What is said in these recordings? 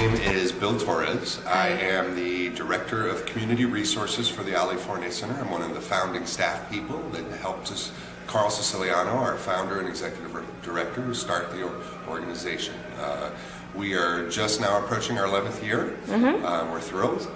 name is Bill Torres. I am the Director of Community Resources for the Ali Forney Center. I'm one of the founding staff people that helped us, Carl Siciliano, our founder and executive director, who started the organization. We are just now approaching our 11th year. We're thrilled.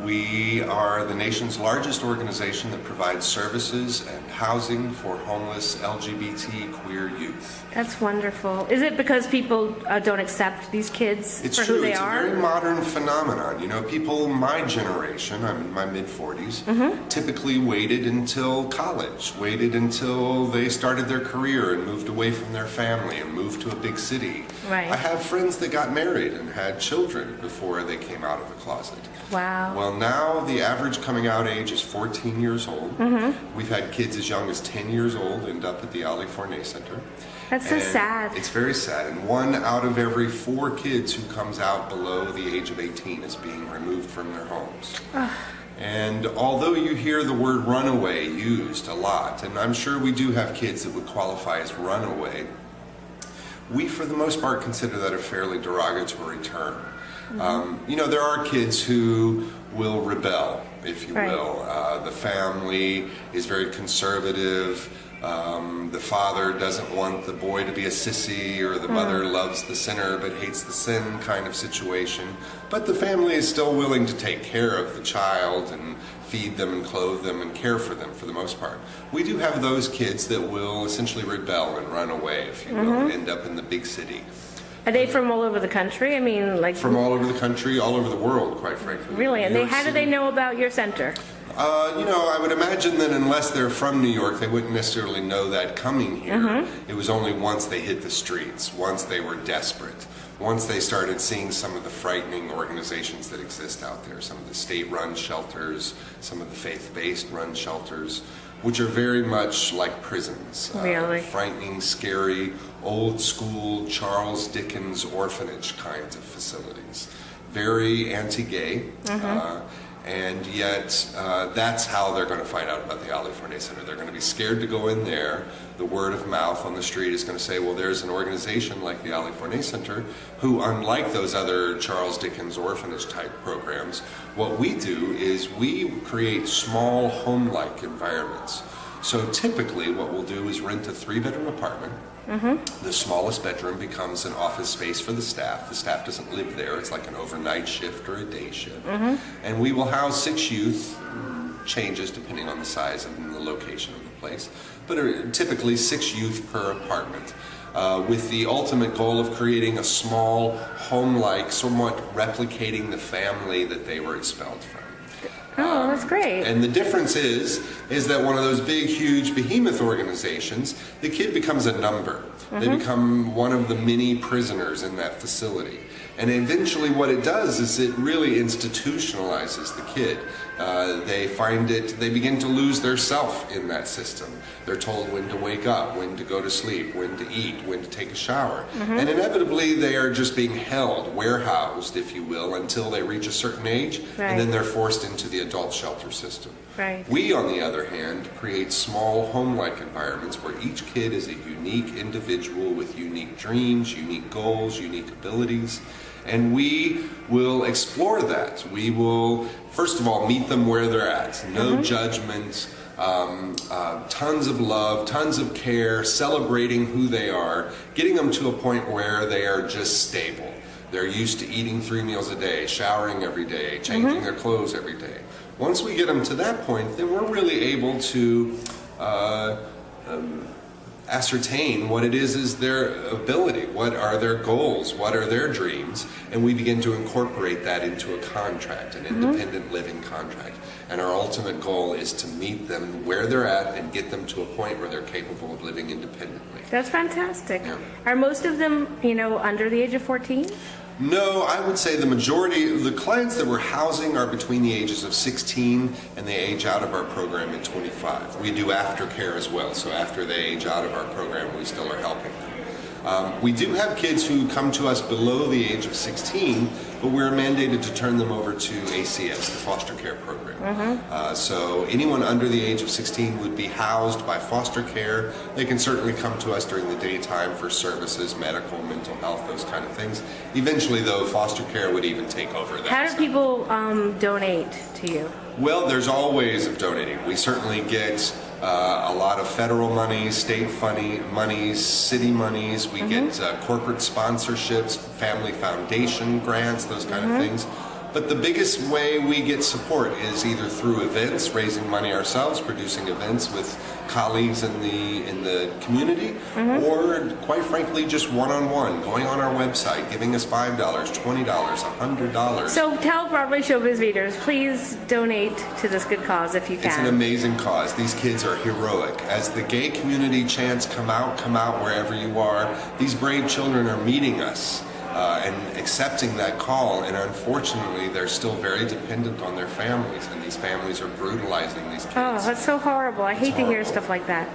We are the nation's largest organization that provides services and housing for homeless LGBT queer youth. That's wonderful. Is it because people don't accept these kids It's for true. who they It's are? a very modern phenomenon. You know, people my generation, I'm in my mid-40s, typically waited until college, waited until they started their career and moved away from their family and moved to a big city. Right. I have friends that got married and had children before they came out of the closet. Wow. Well, now the average coming out age is 14 years old. We've had kids as young as 10 years old end up at the Ali Forney Center. That's so And sad. It's very sad. And 1 out of every 4 kids who comes out below the age of 18 is being removed from their homes. And although you hear the word runaway used a lot, and I'm sure we do have kids that would qualify as runaway, we for the most part consider that a fairly derogatory term. You know, there are kids who will rebel, if you will. The family is very conservative. The father doesn't want the boy to be a sissy, or the mother loves the sinner but hates the sin kind of situation. But the family is still willing to take care of the child and feed them and clothe them and care for them for the most part. We do have those kids that will essentially rebel and run away, if you will, and end up in the big city. Are they from all over the country? I mean, like... From all over the country, all over the world, quite frankly. Really? And New York how do they City. know about your center? You know, I would imagine that unless they're from New York, they wouldn't necessarily know that coming here. It was only once they hit the streets, once they were desperate, once they started seeing some of the frightening organizations that exist out there, some of the state-run shelters, some of the faith-based run shelters, which are very much like prisons. Really? Frightening, scary, old-school Charles Dickens orphanage kinds of facilities. Very anti-gay. And yet, that's how they're going to find out about the Ali Forney Center. They're going to be scared to go in there. The word of mouth on the street is going to say, well, there's an organization like the Ali Forney Center who, unlike those other Charles Dickens orphanage type programs, what we do is we create small home-like environments. So typically what we'll do is rent a 3-bedroom apartment. The smallest bedroom becomes an office space for the staff. The staff doesn't live there. It's like an overnight shift or a day shift. And we will house 6 youth, changes depending on the size and the location of the place, but typically 6 youth per apartment, with the ultimate goal of creating a small, home-like, somewhat replicating the family that they were expelled from. Oh, that's great. And the difference is that one of those big, huge behemoth organizations, the kid becomes a number. They become one of the many prisoners in that facility. And eventually what it does is it really institutionalizes the kid. They begin to lose their self in that system. They're told when to wake up, when to go to sleep, when to eat, when to take a shower. And inevitably they are just being held, warehoused, if you will, until they reach a certain age, and then they're forced into the adult shelter system. We, on the other hand, create small home-like environments where each kid is a unique individual with unique dreams, unique goals, unique abilities. And we will explore that. We will, first of all, meet them where they're at. No judgment, tons of love, tons of care, celebrating who they are, getting them to a point where they are just stable. They're used to eating 3 meals a day, showering every day, changing their clothes every day. Once we get them to that point, then we're really able to ascertain what it is their ability, what are their goals, what are their dreams, and we begin to incorporate that into a contract, an independent living contract. And our ultimate goal is to meet them where they're at and get them to a point where they're capable of living independently. That's fantastic. Yeah. Are most of them, under the age of 14? No, I would say the majority of the clients that we're housing are between the ages of 16 and they age out of our program at 25. We do aftercare as well, so after they age out of our program, we still are helping them. We do have kids who come to us below the age of 16, but we're mandated to turn them over to ACS, the foster care program. So anyone under the age of 16 would be housed by foster care. They can certainly come to us during the daytime for services, medical, mental health, those kind of things. Eventually, though, foster care would even take over that. How do people donate to you? Well, there's all ways of donating. We certainly get a lot of federal money, state monies, city monies. We get corporate sponsorships, family foundation grants, those kind of things. But the biggest way we get support is either through events, raising money ourselves, producing events with colleagues in the community, or quite frankly, just one-on-one, going on our website, giving us $5, $20, $100. So tell Broadway Showbiz readers, please donate to this good cause if you can. It's an amazing cause. These kids are heroic. As the gay community chants, come out wherever you are, these brave children are meeting us. And accepting that call, and unfortunately, they're still very dependent on their families, and these families are brutalizing these kids. Oh, that's so horrible. I hate to hear stuff like that.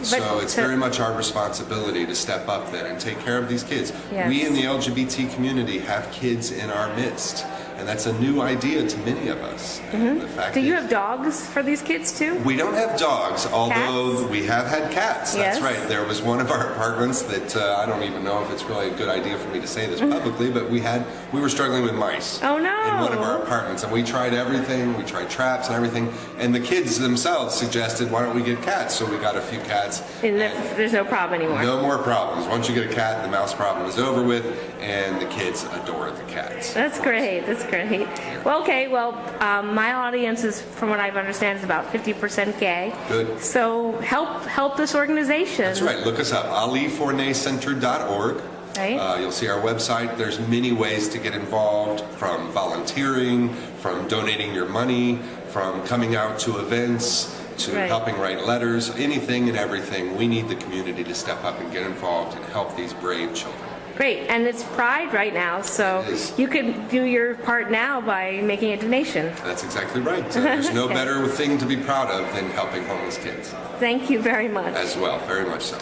So it's very much our responsibility to step up then and take care of these kids. Yes. We in the LGBT community have kids in our midst, and that's a new idea to many of us. And the fact Do you is, have dogs for these kids too? we don't have dogs, although Cats? we have had cats. Yes. That's right. There was one of our apartments that I don't even know if it's really a good idea for me to say this publicly, but we were struggling with mice. Oh, no. In one of our apartments, and we tried everything. We tried traps and everything, and the kids themselves suggested, "Why don't we get cats?" So we got a few cats. And there's no problem anymore. No more problems. Once you get a cat, the mouse problem is over with, and the kids adore the cats. That's great. That's great. Well, okay. Well, my audience is, from what I understand, is about 50% gay. Good. So help this organization. That's right. Look us up, aliforneycenter.org. Right. You'll see our website. There's many ways to get involved, from volunteering, from donating your money, from coming out to events, to Right. helping write letters, anything and everything. We need the community to step up and get involved and help these brave children. Great. And it's Pride right now, so It is. you can do your part now by making a donation. That's exactly right. There's no better thing to be proud of than helping homeless kids Thank you very much. as well. Very much so.